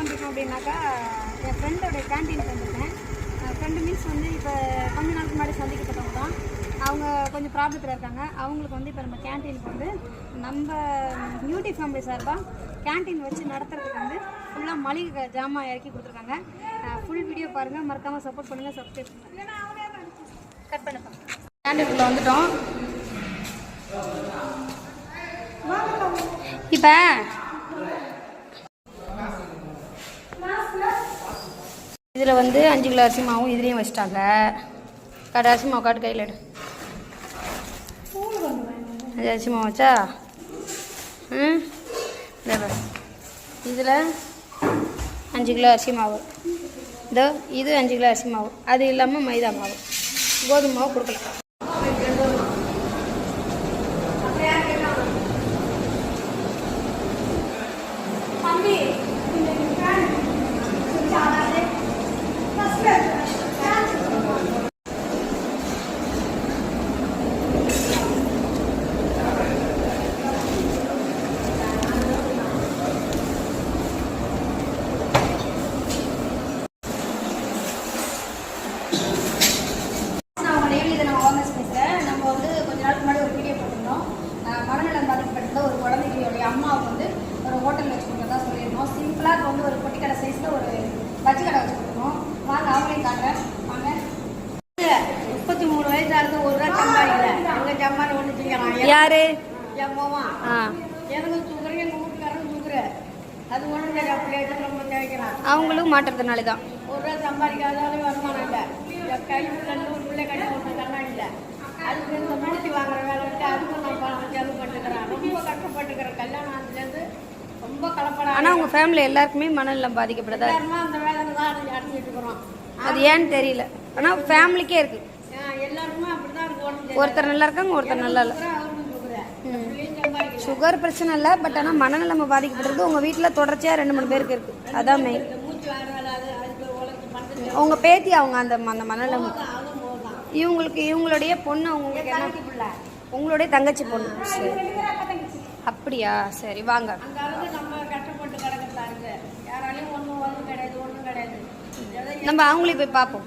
வந்திருக்கோம் அப்படின்னாக்கா என் ஃப்ரெண்டோடைய கேன்டீனுக்கு வந்திருக்கேன். ஃப்ரெண்டு மீன்ஸ் வந்து இப்போ கொஞ்ச நாளுக்கு முன்னாடி சந்திக்கப்பட்டவங்க தான். அவங்க கொஞ்சம் ப்ராப்ளத்தில் இருக்காங்க. அவங்களுக்கு வந்து இப்போ நம்ம கேன்டீனுக்கு வந்து நம்ம நியூட்டி ஃபேமிலி சார்பாக கேன்டீன் வச்சு நடத்துறதுக்கு வந்து ஃபுல்லாக மளிகை ஜாமான் இறக்கி கொடுத்துருக்காங்க. ஃபுல் வீடியோ பாருங்கள், மறக்காமல் சப்போர்ட் பண்ணுங்கள், சப்ஸ்கிரைப் பண்ணுங்கள். கட் பண்ணப்பா. கேன்டீனுக்குள்ளே வந்துட்டோம். இப்போ இதில் வந்து 5 கிலோ அரிசி மாவும் இதுலேயும் வச்சுட்டாங்க. கடை அரிசி மாவு காட்டு கையில் எடு. அது அரிசி மாவு வச்சா இதில் 5 கிலோ அரிசி மாவு, இதோ இது 5 கிலோ அரிசி மாவு, அது இல்லாமல் மைதா மாவு, கோதுமை மாவு கொடுக்கலாம். அம்மாவுக்கு வந்து ஒரு ஹோட்டல் வச்சு கொடுத்ததா சொல்லியிருந்தோம். சிம்பிளாக இப்போ வந்து ஒரு பொட்டி கடை சைஸில் ஒரு பஜ்ஜி கடை வச்சு கொடுக்கணும். வாங்க அவங்களையும் காட்டுறேன் வாங்க. 33 வயசு ஆகுது, ஒரு ரூபா சம்பாதிக்கல. எங்கள் சம்பாதி ஒன்று செய்யலாம். யாரு? என் போவான். எனக்கு சுகரு, எங்கள் வீட்டுக்காரரும் சுகரு. அது ஒன்றும் இல்லை, அப்படியே நம்ம தேவைக்கிறான். அவங்களும் மாற்றத்தினால தான் ஒரு ரூபா சம்பாதிக்காதாலும் வருமானம் இல்லை. என் கை பிள்ளை ஒரு பிள்ளை கட்டி ஒன்று கண்ணாடி இல்லை. அதுக்கு இந்த மூச்சு வாங்குற வேலை விட்டு அதுக்கும் நான் பணம் செலவு பண்ணிக்கிறேன். ரொம்ப கஷ்டப்பட்டுக்கிறேன். கல்யாணம் ஆனதுலேருந்து ரொம்ப கலப்படம். ஆனால் உங்கள் ஃபேமிலி எல்லாருக்குமே மனநலம் பாதிக்கப்படுதா? அந்த வேலை தான் அடைஞ்சிட்டு இருக்கிறோம். அது ஏன்னு தெரியல, ஆனால் ஃபேமிலிக்கே இருக்கு. எல்லாருமே அப்படிதான் இருக்கு. ஒருத்தர் நல்லா இருக்காங்க, ஒருத்தர் நல்லா இல்லை. சுகர் பிரச்சனை இல்லை, பட் ஆனால் மனநலம் பாதிக்கப்படுறது உங்கள் வீட்டில் தொடர்ச்சியாக 2-3 பேருக்கு இருக்கு. அதான் மெயின். உங்கள் பேத்தி அவங்க அந்த மனநலம் இவங்களுடைய பொண்ணு, அவங்களுக்கு என்ன, உங்களுடைய தங்கச்சி பொண்ணு. சரி, அப்படியா? சரி வாங்க. நம்ம அவங்களையும் போய் பார்ப்போம்.